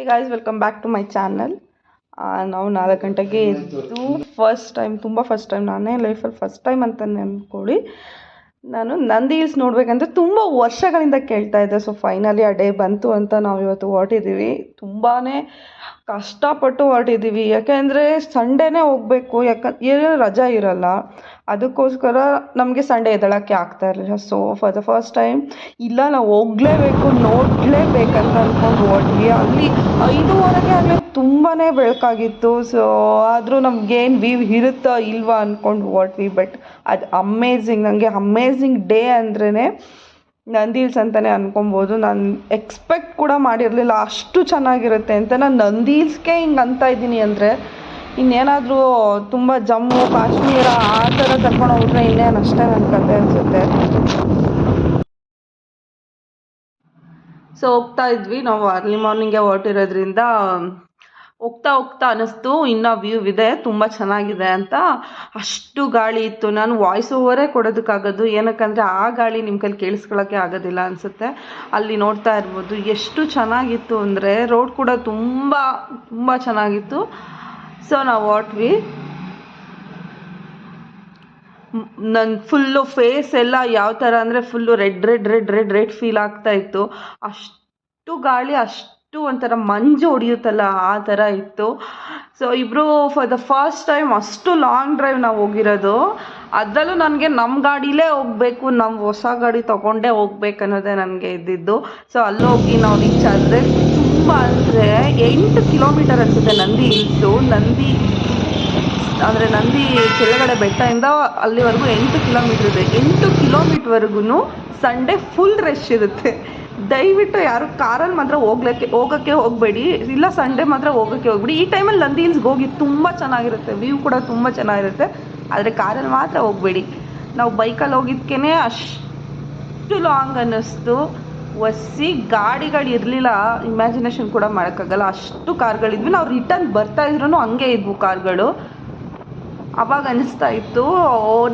Guys, welcome back to my channel. ನಾವು 4 ಗಂಟೆಗೆ ಎದ್ದು ಫಸ್ಟ್ ಟೈಮ್ ನಾನೇ ಲೈಫಲ್ಲಿ ಫಸ್ಟ್ ಟೈಮ್ ಅಂತಲೇ ಅಂದ್ಕೊಳ್ಳಿ, ನಾನು ನಂದಿ ಹಿಲ್ಸ್ ನೋಡಬೇಕಂತ ತುಂಬ ವರ್ಷಗಳಿಂದ ಕೇಳ್ತಾ ಇದ್ದೆ. ಸೊ ಫೈನಲಿ ಆ ಡೇ ಬಂತು ಅಂತ ನಾವು ಇವತ್ತು ಹೊರಟಿದ್ದೀವಿ. ತುಂಬಾ ಕಷ್ಟಪಟ್ಟು ಹೊರಟಿದ್ದೀವಿ, ಯಾಕೆಂದರೆ ಸಂಡೇನೇ ಹೋಗಬೇಕು, ಏನೋ ರಜಾ ಇರಲ್ಲ. ಅದಕ್ಕೋಸ್ಕರ ನಮಗೆ ಸಂಡೇ ಎದ್ದೇಳೋಕ್ಕೆ ಆಗ್ತಾ ಇರಲಿಲ್ಲ. So for the first time ಇಲ್ಲ, ನಾವು ಹೋಗಲೇಬೇಕು, ನೋಡಲೇಬೇಕಂತ ಅಂದ್ಕೊಂಡು ಹೊರಟ್ವಿ. ಅಲ್ಲಿ 5:30 ಆಗಲೇ ತುಂಬಾ ಬೆಳಕಾಗಿತ್ತು. ಸೊ ಆದರೂ ನಮಗೇನು ವ್ಯೂ ಇರುತ್ತಾ ಇಲ್ವಾ ಅಂದ್ಕೊಂಡು ಹೊರಟ್ವಿ. ಬಟ್ ಅದು ಅಮೇಝಿಂಗ್, ನನಗೆ ಅಮೇಝಿಂಗ್ ಡೇ ಅಂದ್ರೇ ನಂದಿ ಹಿಲ್ಸ್ ಅಂತಲೇ ಅನ್ಕೊಬೋದು. ನಾನು ಎಕ್ಸ್ಪೆಕ್ಟ್ ಕೂಡ ಮಾಡಿರಲಿಲ್ಲ ಅಷ್ಟು ಚೆನ್ನಾಗಿರುತ್ತೆ ಅಂತ. ನಾನು ನಂದಿ ಹಿಲ್ಸ್ಗೆ ಹಿಂಗೆ ಅಂತ ಇದ್ದೀನಿ ಅಂದರೆ ಇನ್ನೇನಾದರೂ ತುಂಬ ಜಮ್ಮು ಕಾಶ್ಮೀರ ಆ ಥರ ಕರ್ಕೊಂಡು ಹೋಗ್ಬಿಟ್ರೆ ಇನ್ನೇನು ಅಷ್ಟೇ ನನ್ನ ಕತೆ ಅನಿಸುತ್ತೆ. ಸೊ ಹೋಗ್ತಾ ಇದ್ವಿ, ನಾವು ಅರ್ಲಿ ಮಾರ್ನಿಂಗೇ ಹೊರಟಿರೋದ್ರಿಂದ ಹೋಗ್ತಾ ಅನ್ನಿಸ್ತು ಇನ್ನೂ ವ್ಯೂ ಇದೆ, ತುಂಬ ಚೆನ್ನಾಗಿದೆ ಅಂತ. ಅಷ್ಟು ಗಾಳಿ ಇತ್ತು, ನಾನು ವಾಯ್ಸ್ ಓವರೇ ಕೊಡೋದಕ್ಕಾಗೋದು, ಏನಕ್ಕಂದರೆ ಆ ಗಾಳಿ ನಿಮ್ಮ ಕೈಲಿ ಕೇಳಿಸ್ಕೊಳ್ಳೋಕ್ಕೆ ಆಗೋದಿಲ್ಲ ಅನಿಸುತ್ತೆ. ಅಲ್ಲಿ ನೋಡ್ತಾ ಇರ್ಬೋದು ಎಷ್ಟು ಚೆನ್ನಾಗಿತ್ತು ಅಂದರೆ, ರೋಡ್ ಕೂಡ ತುಂಬ ಚೆನ್ನಾಗಿತ್ತು. ಸೊ ನಾವು ಹೊರಟ್ವಿ. ನನ್ನ ಫುಲ್ಲು ಫೇಸ್ ಎಲ್ಲ ಯಾವ ಥರ ಅಂದರೆ ಫುಲ್ಲು ರೆಡ್ ಫೀಲ್ ಆಗ್ತಾ ಇತ್ತು. ಅಷ್ಟು ಗಾಳಿ, ಅಷ್ಟು ಒಂಥರ ಮಂಜು ಹೊಡಿಯುತ್ತಲ್ಲ ಆ ಥರ ಇತ್ತು. ಸೊ ಇಬ್ಬರು ಫಾರ್ ದ ಫಸ್ಟ್ ಟೈಮ್ ಅಷ್ಟು ಲಾಂಗ್ ಡ್ರೈವ್ ನಾವು ಹೋಗಿರೋದು. ಅದರಲ್ಲೂ ನನಗೆ ನಮ್ಮ ಗಾಡಿಲೇ ಹೋಗಬೇಕು, ನಮ್ಮ ಹೊಸ ಗಾಡಿ ತೊಗೊಂಡೇ ಹೋಗ್ಬೇಕು ಅನ್ನೋದೇ ನನಗೆ ಇದ್ದಿದ್ದು. ಸೊ ಅಲ್ಲೋಗಿ ನಾವು ರೀಚ್ ಆದರೆ ತುಂಬ ಅಂದರೆ 8 ಕಿಲೋಮೀಟರ್ ಅನಿಸುತ್ತೆ ನಂದಿ ಹಿಲ್ಸು. ನಂದಿ ಕೆಳಗಡೆ ಬೆಟ್ಟದಿಂದ ಅಲ್ಲಿವರೆಗೂ 8 ಕಿಲೋಮೀಟ್ರ್ ಇದೆ. 8 ಕಿಲೋಮೀಟ್ರ್ವರೆಗೂ ಸಂಡೇ ಫುಲ್ ರಶ್ ಇರುತ್ತೆ. ದಯವಿಟ್ಟು ಯಾರು ಕಾರಲ್ಲಿ ಮಾತ್ರ ಹೋಗೋಕ್ಕೆ ಹೋಗಬೇಡಿ, ಇಲ್ಲ ಸಂಡೇ ಮಾತ್ರ ಹೋಗೋಕ್ಕೆ ಹೋಗ್ಬೇಡಿ. ಈ ಟೈಮಲ್ಲಿ ನಂದಿ ಹಿಲ್ಸ್ಗೆ ಹೋಗಿ ತುಂಬ ಚೆನ್ನಾಗಿರುತ್ತೆ, ವ್ಯೂ ಕೂಡ ತುಂಬ ಚೆನ್ನಾಗಿರುತ್ತೆ. ಆದರೆ ಕಾರಲ್ಲಿ ಮಾತ್ರ ಹೋಗಬೇಡಿ. ನಾವು ಬೈಕಲ್ಲಿ ಹೋಗಿದ್ದಕ್ಕೇ ಅಷ್ಟು ಲಾಂಗ್ ಅನ್ನಿಸ್ತು. ಗಾಡಿಗಳು ಇರಲಿಲ್ಲ, ಇಮ್ಯಾಜಿನೇಷನ್ ಕೂಡ ಮಾಡೋಕ್ಕಾಗಲ್ಲ, ಅಷ್ಟು ಕಾರ್ಗಳಿದ್ವಿ. ನಾವು ರಿಟರ್ನ್ ಬರ್ತಾಯಿದ್ರು ಹಂಗೆ ಇದ್ವು ಕಾರ್ಗಳು. ಅವಾಗ ಅನ್ನಿಸ್ತಾ ಇತ್ತು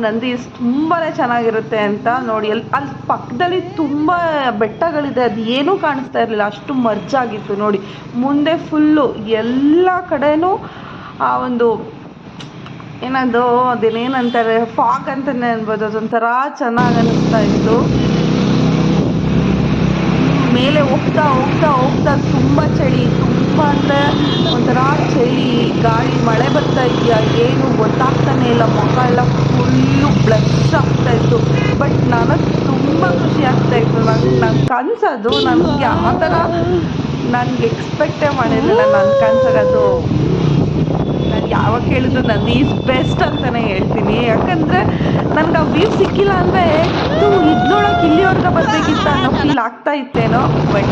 ನಂದಿ ಹಿಲ್ಸ್ ತುಂಬಾ ಚೆನ್ನಾಗಿರುತ್ತೆ ಅಂತ. ನೋಡಿ ಅಲ್ಲಿ ಪಕ್ಕದಲ್ಲಿ ತುಂಬ ಬೆಟ್ಟಗಳಿದೆ, ಅದು ಏನೂ ಕಾಣಿಸ್ತಾ ಇರಲಿಲ್ಲ, ಅಷ್ಟು ಮರ್ಜಾಗಿತ್ತು. ನೋಡಿ ಮುಂದೆ ಫುಲ್ಲು ಎಲ್ಲ ಕಡೆನೂ ಆ ಒಂದು ಏನದು ಅದೇನೇನಂತಾರೆ ಫಾಗ್ ಅಂತಲೇ ಅನ್ಬೋದು, ಅದೊಂಥರ ಚೆನ್ನಾಗಿ ಅನ್ನಿಸ್ತಾ ಇತ್ತು. ಮೇಲೆ ಹೋಗ್ತಾ ತುಂಬ ಚಳಿ, ತುಂಬ ಅಂದರೆ ಒಂಥರ ಚಳಿ, ಗಾಳಿ, ಮಳೆ ಬರ್ತಾ ಇದೆಯಾ ಏನು ಗೊತ್ತಾಗ್ತಾನೆ ಇಲ್ಲ. ಮುಖ ಎಲ್ಲ ಫುಲ್ಲು ಬ್ಲಶ್ ಆಗ್ತಾಯಿತ್ತು. ಬಟ್ ನನಗೆ ತುಂಬ ಖುಷಿ ಆಗ್ತಾಯಿತ್ತು. ನನ್ನ ಕನಸದು, ನನಗೆ ಆ ಥರ ನನಗೆ ಎಕ್ಸ್ಪೆಕ್ಟೇ ಮಾಡಿರಲಿಲ್ಲ. ನನ್ನ ಕನಸದು ನಾನು ಯಾವಾಗ ಕೇಳಿದ್ರು ನಂದಿ ಈಸ್ ಬೆಸ್ಟ್ ಅಂತಲೇ ಹೇಳ್ತೀನಿ. ಯಾಕಂದರೆ ನನಗೆ ಆ ವ್ಯೂ ಸಿಕ್ಕಿಲ್ಲ ಅಂದರೆ ಇದ್ನೊಳಗೆ ಇಲ್ಲಿವರೆಗೆ ಬರಬೇಕಿತ್ತ ಅನ್ನೋ ಫೀಲ್ ಆಗ್ತಾ ಇತ್ತೇನೋ. ಬಟ್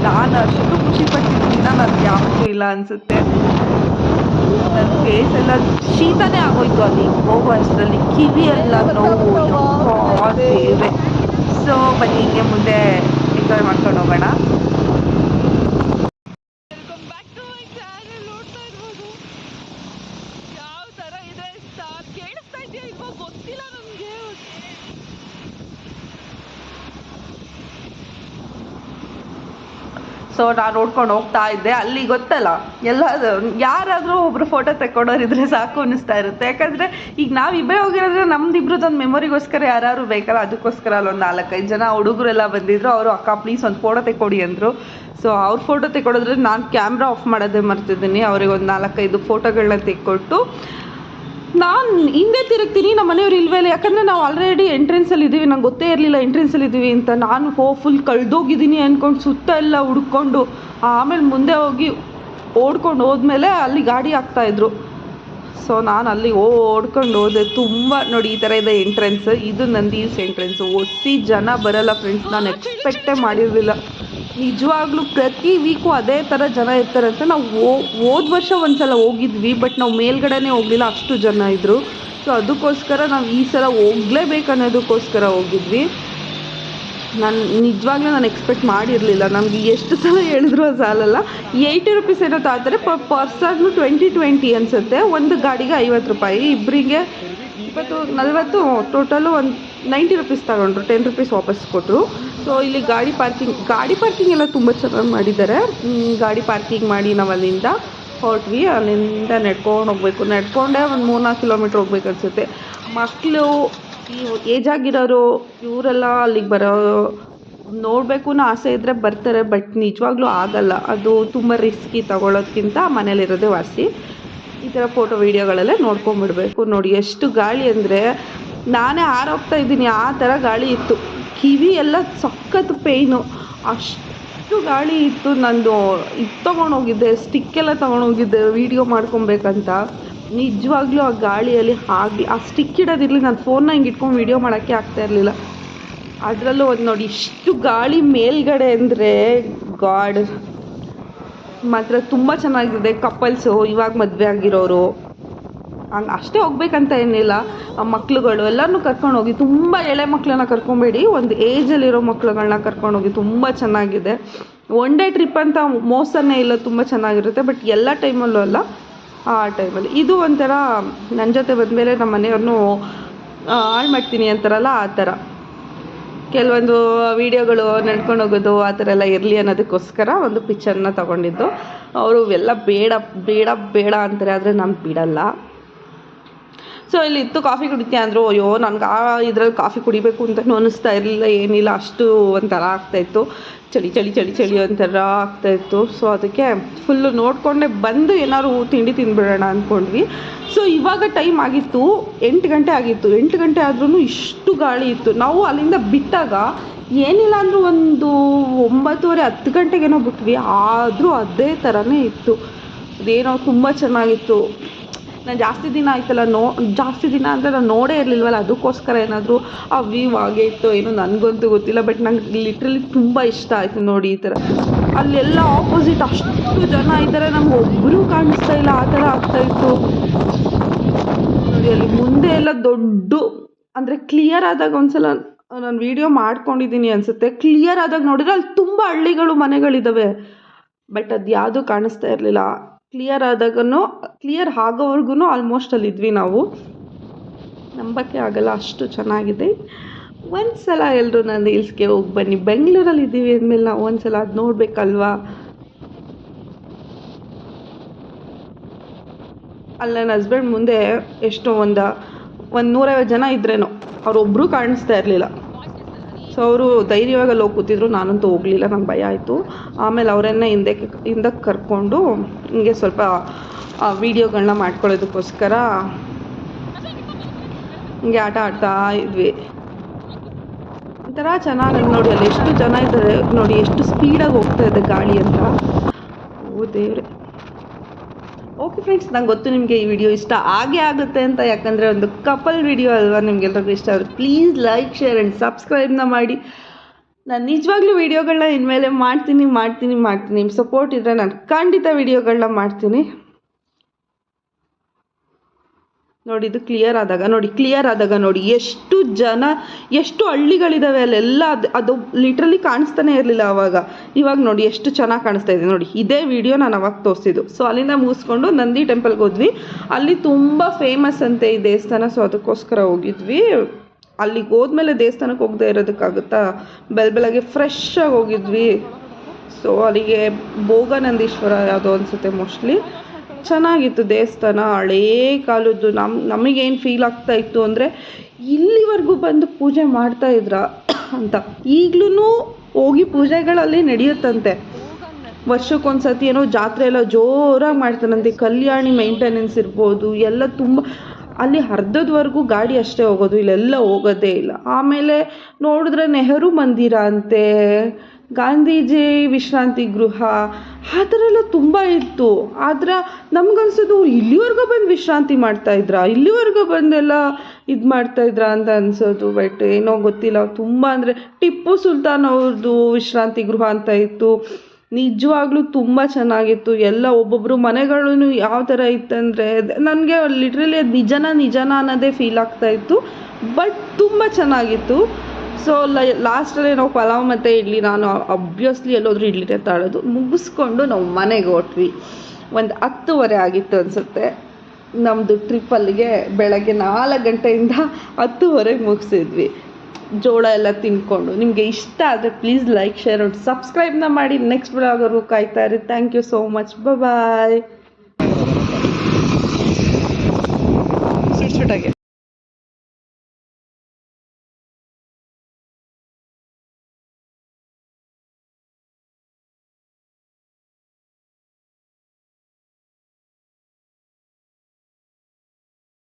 ನಾನು ಅಷ್ಟು ಖುಷಿ ಪಟ್ಟಿದ್ದಿನ ನನಗೆ ಯಾವತ್ತೂ ಇಲ್ಲ ಅನಿಸುತ್ತೆ. ನನ್ನ ಫೇಸ್ ಎಲ್ಲ ಶೀತನೇ ಆಗೋಯ್ತು ಅಲ್ಲಿ ಹೋಗೋ ಅಷ್ಟರಲ್ಲಿ, ಕಿವಿಯೆಲ್ಲ ನೋವು ದೇವೆ. ಸೊ ಬನ್ನಿ ಹಿಂಗೆ ಮುಂದೆ ಎಂಜಾಯ್ ಮಾಡ್ಕೊಂಡು ಹೋಗೋಣ. ಸೊ ನಾನು ನೋಡ್ಕೊಂಡು ಹೋಗ್ತಾ ಇದ್ದೆ. ಅಲ್ಲಿ ಗೊತ್ತಲ್ಲ ಯಾರಾದರೂ ಒಬ್ಬರು ಫೋಟೋ ತೆಕ್ಕೊಡೋರಿದ್ರೆ ಸಾಕು ಅನ್ನಿಸ್ತಾ ಇರುತ್ತೆ. ಯಾಕಂದರೆ ಈಗ ನಾವು ಇಬ್ಬರೇ ಹೋಗಿರೋದ್ರೆ ನಮ್ದಿಬ್ರದ್ದೊಂದು ಮೆಮೊರಿಗೋಸ್ಕರ ಯಾರು ಬೇಕಲ್ಲ, ಅದಕ್ಕೋಸ್ಕರ ಅಲ್ಲೊಂದು 4-5 ಜನ ಹುಡುಗರೆಲ್ಲ ಬಂದಿದ್ರು. ಅವರು ಅಕ್ಕ ಪ್ಲೀಸ್ ಒಂದು ಫೋಟೋ ತೆಕ್ಕೊಡಿ ಅಂದರು. ಸೊ ಅವ್ರ ಫೋಟೋ ತೆಕ್ಕೊಡಿದ್ರೆ ನಾನು ಕ್ಯಾಮ್ರಾ ಆಫ್ ಮಾಡೋದೇ ಮರ್ತಿದ್ದೀನಿ. ಅವ್ರಿಗೆ ಒಂದು 4-5 ಫೋಟೋಗಳನ್ನ ತೆಕ್ಕೊಟ್ಟು ನಾನು ಹಿಂದೆ ತಿರುಗ್ತೀನಿ. ನಮ್ಮ ಮನೆಯವ್ರು ಇಲ್ವೇ ಇಲ್ಲ, ಯಾಕಂದರೆ ನಾವು ಆಲ್ರೆಡಿ ಎಂಟ್ರೆನ್ಸಲ್ಲಿ ಇದ್ದೀವಿ. ನಂಗೆ ಗೊತ್ತೇ ಇರಲಿಲ್ಲ ಎಂಟ್ರೆನ್ಸಲ್ಲಿ ಇದ್ದೀವಿ ಅಂತ. ನಾನು ಫುಲ್ ಕಳೆದೋಗಿದ್ದೀನಿ ಅಂದ್ಕೊಂಡು ಸುತ್ತ ಎಲ್ಲ ಹುಡ್ಕೊಂಡು ಆಮೇಲೆ ಮುಂದೆ ಹೋಗಿ ಓಡ್ಕೊಂಡು ಹೋದ್ಮೇಲೆ ಅಲ್ಲಿ ಗಾಡಿ ಹಾಕ್ತಾಯಿದ್ರು. ಸೊ ನಾನು ಅಲ್ಲಿ ಓಡ್ಕೊಂಡು ಹೋದೆ. ತುಂಬ ನೋಡಿ ಈ ಥರ ಇದೆ ಎಂಟ್ರೆನ್ಸ್, ಇದು ನಂದಿ ಹಿಲ್ಸ್ ಎಂಟ್ರೆನ್ಸು. ಜನ ಬರೋಲ್ಲ ಫ್ರೆಂಡ್ಸ್, ನಾನು ಎಕ್ಸ್ಪೆಕ್ಟೇ ಮಾಡಿರಲಿಲ್ಲ. ನಿಜವಾಗ್ಲೂ ಪ್ರತಿ ವೀಕು ಅದೇ ಥರ ಜನ ಇರ್ತಾರಂತೆ. ನಾವು ಹೋದ ವರ್ಷ ಒಂದ್ಸಲ ಹೋಗಿದ್ವಿ, ಬಟ್ ನಾವು ಮೇಲ್ಗಡೆನೇ ಹೋಗಲಿಲ್ಲ, ಅಷ್ಟು ಜನ ಇದ್ದರು. ಸೊ ಅದಕ್ಕೋಸ್ಕರ ನಾವು ಈ ಸಲ ಹೋಗಲೇಬೇಕು ಅನ್ನೋದಕ್ಕೋಸ್ಕರ ಹೋಗಿದ್ವಿ. ನಾನು ಎಕ್ಸ್ಪೆಕ್ಟ್ ಮಾಡಿರಲಿಲ್ಲ. ನಮಗೆ ಎಷ್ಟು ಸಲ ಹೇಳಿದ್ರು ಅದು ಸಾಲಲ್ಲ. 80 ರೂಪೀಸ್ ಏನೋ ತಾಳ್ತಾರೆ, ಪರ್ಸನ್ 20 ಅನಿಸುತ್ತೆ. ಒಂದು ಗಾಡಿಗೆ 50 ರೂಪಾಯಿ, ಇಬ್ಬರಿಗೆ 20-40, ಟೋಟಲು 90 ರುಪೀಸ್ ತಗೊಂಡ್ರು, 10 ರುಪೀಸ್ ವಾಪಸ್ ಕೊಟ್ಟರು. ಸೊ ಇಲ್ಲಿ ಗಾಡಿ ಪಾರ್ಕಿಂಗ್ ಎಲ್ಲ ತುಂಬ ಚೆನ್ನಾಗಿ ಮಾಡಿದ್ದಾರೆ. ಗಾಡಿ ಪಾರ್ಕಿಂಗ್ ಮಾಡಿ ನಾವು ಅಲ್ಲಿಂದ ಹೊರಟ್ವಿ. ಅಲ್ಲಿಂದ ನಡ್ಕೊಂಡು ಹೋಗಬೇಕು, ನಡ್ಕೊಂಡೇ ಒಂದು 3-4 ಕಿಲೋಮೀಟ್ರ್ ಹೋಗ್ಬೇಕು ಅನಿಸುತ್ತೆ. ಮಕ್ಕಳು, ಈ ಏಜ್ ಆಗಿರೋರು ಇವರೆಲ್ಲ ಅಲ್ಲಿಗೆ ನೋಡಬೇಕು ಅನ್ನೋ ಆಸೆ ಇದ್ದರೆ ಬರ್ತಾರೆ. ಬಟ್ ನಿಜವಾಗ್ಲೂ ಆಗಲ್ಲ, ಅದು ತುಂಬ ರಿಸ್ಕಿ ತಗೊಳ್ಳೋದ್ಕಿಂತ ಮನೇಲಿರೋದೇ ವಾಸಿ. ಈ ಥರ ಫೋಟೋ ವೀಡಿಯೋಗಳಲ್ಲೇ ನೋಡ್ಕೊಂಬಿಡ್ಬೇಕು. ನೋಡಿ ಎಷ್ಟು ಗಾಳಿ ಅಂದರೆ ನಾನೇ ಹಾರೋಗ್ತಾ ಇದ್ದೀನಿ ಆ ಥರ ಗಾಳಿ ಇತ್ತು. ಕಿವಿ ಎಲ್ಲ ಸಖತ್ ಪೇಯ್ನು, ಅಷ್ಟು ಗಾಳಿ ಇತ್ತು. ನಂದು ಇದು ತೊಗೊಂಡೋಗಿದ್ದೆ, ಸ್ಟಿಕ್ಕೆಲ್ಲ ತೊಗೊಂಡೋಗಿದ್ದೆ ವೀಡಿಯೋ ಮಾಡ್ಕೊಬೇಕಂತ. ನಿಜವಾಗ್ಲೂ ಆ ಗಾಳಿಯಲ್ಲಿ ಆ ಸ್ಟಿಕ್ ಇಡೋದಿರಲಿ, ನಾನು ಫೋನ್ನ ಹಿಂಗೆ ಇಟ್ಕೊಂಡು ವೀಡಿಯೋ ಮಾಡೋಕ್ಕೆ ಆಗ್ತಾಯಿರಲಿಲ್ಲ. ಅದರಲ್ಲೂ ಒಂದು ನೋಡಿ ಇಷ್ಟು ಗಾಳಿ ಮೇಲ್ಗಡೆ ಅಂದರೆ ಗಾಡ್ ಮಾತ್ರ ತುಂಬ ಚೆನ್ನಾಗಿದೆ. ಕಪಲ್ಸು, ಇವಾಗ ಮದುವೆ ಆಗಿರೋರು ಹಂಗೆ ಅಷ್ಟೇ ಹೋಗ್ಬೇಕಂತ ಏನಿಲ್ಲ. ಮಕ್ಳುಗಳು ಎಲ್ಲರನ್ನೂ ಕರ್ಕೊಂಡೋಗಿ, ತುಂಬ ಎಳೆ ಮಕ್ಕಳನ್ನ ಕರ್ಕೊಬೇಡಿ, ಒಂದು ಏಜಲ್ಲಿರೋ ಮಕ್ಳುಗಳನ್ನ ಕರ್ಕೊಂಡೋಗಿ, ತುಂಬ ಚೆನ್ನಾಗಿದೆ. ಒನ್ ಡೇ ಟ್ರಿಪ್ ಅಂತ ಮೋಸನೇ ಇಲ್ಲ, ತುಂಬ ಚೆನ್ನಾಗಿರುತ್ತೆ. ಬಟ್ ಎಲ್ಲ ಟೈಮಲ್ಲೂ ಅಲ್ಲ, ಆ ಟೈಮಲ್ಲಿ. ಇದು ಒಂಥರ ನನ್ನ ಜೊತೆ ಬಂದಮೇಲೆ ನಮ್ಮ ಮನೆಯವ್ರನ್ನೂ ಹಾಳು ಮಾಡ್ತೀನಿ ಅಂತಾರಲ್ಲ, ಆ ಥರ ಕೆಲವೊಂದು ವೀಡಿಯೋಗಳು ನಡ್ಕೊಂಡು ಹೋಗೋದು ಆ ಥರ ಎಲ್ಲ ಇರಲಿ ಅನ್ನೋದಕ್ಕೋಸ್ಕರ ಒಂದು ಪಿಕ್ಚರ್ನ ತೊಗೊಂಡಿದ್ದು. ಅವರು ಎಲ್ಲ ಬೇಡ ಬೇಡ ಬೇಡ ಅಂತಾರೆ, ಆದರೆ ನಾನು ಬಿಡಲ್ಲ. ಸೊ ಇಲ್ಲಿ ಇತ್ತು, ಕಾಫಿ ಕುಡಿತೀಯ ಅಂದರು. ಅಯ್ಯೋ ನನಗೆ ಇದ್ರಲ್ಲಿ ಕಾಫಿ ಕುಡಿಬೇಕು ಅಂತಲೂ ಅನ್ನಿಸ್ತಾ ಇರಲಿಲ್ಲ, ಏನಿಲ್ಲ, ಅಷ್ಟು ಒಂಥರ ಆಗ್ತಾಯಿತ್ತು. ಚಳಿ ಚಳಿ ಚಳಿ ಚಳಿ ಒಂಥರ ಆಗ್ತಾಯಿತ್ತು. ಸೊ ಅದಕ್ಕೆ ಫುಲ್ಲು ನೋಡಿಕೊಂಡೆ ಬಂದು ಏನಾದ್ರು ತಿಂಡಿ ತಿಂದುಬಿಡೋಣ ಅಂದ್ಕೊಂಡ್ವಿ. ಸೊ ಇವಾಗ ಟೈಮ್ ಆಗಿತ್ತು 8 ಗಂಟೆ ಆಗಿತ್ತು. 8 ಗಂಟೆ ಆದ್ರೂ ಇಷ್ಟು ಗಾಳಿ ಇತ್ತು. ನಾವು ಅಲ್ಲಿಂದ ಬಿಟ್ಟಾಗ ಏನಿಲ್ಲ ಅಂದರೂ ಒಂದು 9:30-10 ಗಂಟೆಗೇನೋ ಬಿಟ್ವಿ, ಆದರೂ ಅದೇ ಥರನೇ ಇತ್ತು. ಅದೇನೋ ತುಂಬ ಚೆನ್ನಾಗಿತ್ತು. ನಾನು ಜಾಸ್ತಿ ದಿನ ಆಯ್ತಲ್ಲ, ಜಾಸ್ತಿ ದಿನ ಅಂದರೆ ನಾನು ನೋಡೇ ಇರಲಿಲ್ವಲ್ಲ, ಅದಕ್ಕೋಸ್ಕರ ಏನಾದರೂ ಆ ವ್ಯೂ ಹಾಗೆ ಇತ್ತು ಏನೋ ನನಗಂತೂ ಗೊತ್ತಿಲ್ಲ. ಬಟ್ ನಂಗೆ ಲಿಟ್ರಲಿ ತುಂಬ ಇಷ್ಟ ಆಯಿತು ನೋಡಿ ಈ ಥರ. ಅಲ್ಲೆಲ್ಲ ಆಪೋಸಿಟ್ ಅಷ್ಟು ಜನ ಇದ್ದಾರೆ, ನಮ್ಗೆ ಒಬ್ಬರೂ ಕಾಣಿಸ್ತಾ ಇಲ್ಲ, ಆ ಥರ ಆಗ್ತಾಯಿತ್ತು ನೋಡಿ. ಅಲ್ಲಿ ಮುಂದೆ ಎಲ್ಲ ದೊಡ್ಡ ಅಂದರೆ ಕ್ಲಿಯರ್ ಆದಾಗ ಒಂದ್ಸಲ ನಾನು ವೀಡಿಯೋ ಮಾಡ್ಕೊಂಡಿದ್ದೀನಿ ಅನಿಸುತ್ತೆ, ಕ್ಲಿಯರ್ ಆದಾಗ ನೋಡಿದ್ರೆ ಅಲ್ಲಿ ತುಂಬ ಹಳ್ಳಿಗಳು ಮನೆಗಳಿದ್ದಾವೆ. ಬಟ್ ಅದು ಯಾವುದೂ ಕಾಣಿಸ್ತಾ ಇರಲಿಲ್ಲ. ಕ್ಲಿಯರ್ ಆಗೋವರೆಗೂ ಆಲ್ಮೋಸ್ಟ್ ಅಲ್ಲಿದ್ವಿ ನಾವು. ನಂಬಕ್ಕೆ ಆಗಲ್ಲ, ಅಷ್ಟು ಚೆನ್ನಾಗಿದೆ. ಒಂದು ಸಲ ಎಲ್ಲರೂ ನಾನು ಹಿಲ್ಸ್ಗೆ ಹೋಗಿ ಬನ್ನಿ, ಬೆಂಗಳೂರಲ್ಲಿ ಇದ್ದೀವಿ ಅಂದಮೇಲೆ ನಾವು ಒಂದು ಸಲ ಅದು ನೋಡಬೇಕಲ್ವಾ. ಅಲ್ಲಿ ನನ್ನ ಹಸ್ಬೆಂಡ್ ಮುಂದೆ ಎಷ್ಟೋ ಒಂದು 150 ಜನ ಇದ್ರೇನೋ, ಅವರೊಬ್ಬರೂ ಕಾಣಿಸ್ತಾ ಇರಲಿಲ್ಲ. ಸೊ ಅವರು ಧೈರ್ಯವಾಗಿ ಅಲ್ಲಿ ಹೋಗಿ ಕೂತಿದ್ರು, ನಾನಂತೂ ಹೋಗಲಿಲ್ಲ, ನಂಗೆ ಭಯ ಆಯಿತು. ಆಮೇಲೆ ಅವರನ್ನೇ ಹಿಂದಕ್ಕೆ ಕರ್ಕೊಂಡು ಹಿಂಗೆ ಸ್ವಲ್ಪ ವೀಡಿಯೋಗಳನ್ನ ಮಾಡ್ಕೊಳ್ಳೋದಕ್ಕೋಸ್ಕರ ಹಿಂಗೆ ಆಟ ಆಡ್ತಾ ಇದ್ವಿ. ಒಂಥರ ಚೆನ್ನಾಗಿ ನೋಡಿ, ಅಲ್ಲಿ ಎಷ್ಟು ಜನ ಇದ್ದಾರೆ ನೋಡಿ, ಎಷ್ಟು ಸ್ಪೀಡಾಗಿ ಹೋಗ್ತಾ ಇದೆ ಗಾಳಿ ಅಂತ. ಓ ದೇವ್ರೆ. ಓಕೆ ಫ್ರೆಂಡ್ಸ್, ನಂಗೆ ಗೊತ್ತು ನಿಮಗೆ ಈ ವಿಡಿಯೋ ಇಷ್ಟ ಆಗೇ ಆಗುತ್ತೆ ಅಂತ, ಯಾಕಂದರೆ ಒಂದು ಕಪಲ್ ವಿಡಿಯೋ ಅಲ್ವಾ, ನಿಮಗೆಲ್ಲರಿಗೂ ಇಷ್ಟ ಆಗುತ್ತೆ. ಪ್ಲೀಸ್ ಲೈಕ್, ಶೇರ್ ಆ್ಯಂಡ್ ಸಬ್ಸ್ಕ್ರೈಬ್ನ ಮಾಡಿ. ನಾನು ನಿಜವಾಗ್ಲೂ ವೀಡಿಯೋಗಳನ್ನ ಇನ್ಮೇಲೆ ಮಾಡ್ತೀನಿ. ನಿಮ್ಮ ಸಪೋರ್ಟ್ ಇದ್ದರೆ ನಾನು ಖಂಡಿತ ವೀಡಿಯೋಗಳನ್ನ ಮಾಡ್ತೀನಿ. ನೋಡಿ ಇದು ಕ್ಲಿಯರ್ ಆದಾಗ ನೋಡಿ ಎಷ್ಟು ಜನ, ಎಷ್ಟು ಹಳ್ಳಿಗಳಿದ್ದಾವೆ ಅಲ್ಲೆಲ್ಲ. ಅದು ಲಿಟ್ರಲಿ ಕಾಣಿಸ್ತಾನೆ ಇರಲಿಲ್ಲ ಇವಾಗ ನೋಡಿ ಎಷ್ಟು ಚೆನ್ನಾಗಿ ಕಾಣಿಸ್ತಾ ಇದೆ ನೋಡಿ. ಇದೇ ವಿಡಿಯೋ ನಾನು ಅವಾಗ ತೋರಿಸಿದ್ದು. ಸೊ ಅಲ್ಲಿಂದ ಮುಗಿಸ್ಕೊಂಡು ನಂದಿ ಟೆಂಪಲ್ಗೆ ಹೋದ್ವಿ. ಅಲ್ಲಿ ತುಂಬ ಫೇಮಸ್ ಅಂತೆ ಈ ದೇವಸ್ಥಾನ. ಸೊ ಅದಕ್ಕೋಸ್ಕರ ಹೋಗಿದ್ವಿ. ಅಲ್ಲಿಗೆ ಹೋದ್ಮೇಲೆ ದೇವಸ್ಥಾನಕ್ಕೆ ಹೋಗದೆ ಇರೋದಕ್ಕಾಗುತ್ತಾ, ಬೆಳಗ್ಗೆ ಫ್ರೆಶ್ ಆಗಿ ಹೋಗಿದ್ವಿ. ಸೊ ಅಲ್ಲಿಗೆ ಭೋಗನಂದೀಶ್ವರ ಯಾವುದೋ ಅನಿಸುತ್ತೆ ಮೋಸ್ಟ್ಲಿ. ಚೆನ್ನಾಗಿತ್ತು ದೇವಸ್ಥಾನ, ಹಳೇ ಕಾಲದ್ದು. ನಮಗೇನು ಫೀಲ್ ಆಗ್ತಾ ಇತ್ತು ಅಂದರೆ ಇಲ್ಲಿವರೆಗೂ ಬಂದು ಪೂಜೆ ಮಾಡ್ತಾಯಿದ್ರ ಅಂತ. ಈಗಲೂ ಹೋಗಿ ಪೂಜೆಗಳಲ್ಲಿ ನಡೆಯುತ್ತಂತೆ. ವರ್ಷಕ್ಕೊಂದ್ಸತಿ ಏನೋ ಜಾತ್ರೆ ಎಲ್ಲ ಜೋರಾಗಿ ಮಾಡ್ತಾನಂತೆ. ಕಲ್ಯಾಣಿ ಮೇಂಟೆನೆನ್ಸ್ ಇರ್ಬೋದು ಎಲ್ಲ ತುಂಬ. ಅಲ್ಲಿ ಅರ್ಧದವರೆಗೂ ಗಾಡಿ ಅಷ್ಟೇ ಹೋಗೋದು, ಇಲ್ಲೆಲ್ಲ ಹೋಗೋದೇ ಇಲ್ಲ. ಆಮೇಲೆ ನೋಡಿದ್ರೆ ನೆಹರು ಮಂದಿರ ಅಂತೆ, ಗಾಂಧೀಜಿ ವಿಶ್ರಾಂತಿ ಗೃಹ, ಆ ಥರ ಎಲ್ಲ ತುಂಬ ಇತ್ತು. ಆದ್ರೆ ನಮ್ಗನ್ಸೋದು ಇಲ್ಲಿವರೆಗೂ ಬಂದು ವಿಶ್ರಾಂತಿ ಮಾಡ್ತಾಯಿದ್ರಾ, ಇಲ್ಲಿವರೆಗೂ ಬಂದೆಲ್ಲ ಇದು ಮಾಡ್ತಾಯಿದ್ರಾ ಅಂತ ಅನಿಸೋದು. ಬಟ್ ಏನೋ ಗೊತ್ತಿಲ್ಲ. ತುಂಬ ಅಂದರೆ ಟಿಪ್ಪು ಸುಲ್ತಾನ್ ಅವ್ರದ್ದು ವಿಶ್ರಾಂತಿ ಗೃಹ ಅಂತ ಇತ್ತು. ನಿಜವಾಗ್ಲೂ ತುಂಬ ಚೆನ್ನಾಗಿತ್ತು. ಎಲ್ಲ ಒಬ್ಬೊಬ್ಬರು ಮನೆಗಳೂ ಯಾವ ಥರ ಇತ್ತಂದರೆ ನನಗೆ ಲಿಟ್ರಲಿ ಅದು ನಿಜನ ಅನ್ನೋದೇ ಫೀಲ್ ಆಗ್ತಾಯಿತ್ತು. ಬಟ್ ತುಂಬ ಚೆನ್ನಾಗಿತ್ತು. ಸೊ ಲಾಸ್ಟಲ್ಲಿ ನಾವು ಪಲಾವ್ ಮತ್ತು ಇಡ್ಲಿ, ನಾನು ಅಬ್ವಿಯಸ್ಲಿ ಎಲ್ಲೋದ್ರೂ ಇಡ್ಲಿನೇ ತಾಳೋದು. ಮುಗಿಸ್ಕೊಂಡು ನಾವು ಮನೆಗೆ ಹೊರಟ್ವಿ. ಒಂದು 10:30 ಆಗಿತ್ತು ಅನಿಸುತ್ತೆ ನಮ್ಮದು ಟ್ರಿಪ್. ಅಲ್ಲಿಗೆ ಬೆಳಗ್ಗೆ 4 ಗಂಟೆಯಿಂದ 10:30ಗೆ ಮುಗಿಸಿದ್ವಿ. ಜೋಳ ಎಲ್ಲ ತಿನ್ಕೊಂಡು. ನಿಮಗೆ ಇಷ್ಟ ಆದರೆ ಪ್ಲೀಸ್ ಲೈಕ್ ಶೇರ್ ಸಬ್ಸ್ಕ್ರೈಬ್ನ ಮಾಡಿ. ನೆಕ್ಸ್ಟ್ ಬ್ಲಾಗರ್ಗೂ ಕಾಯ್ತಾ ಇರಿ. Thank you so much. Bye.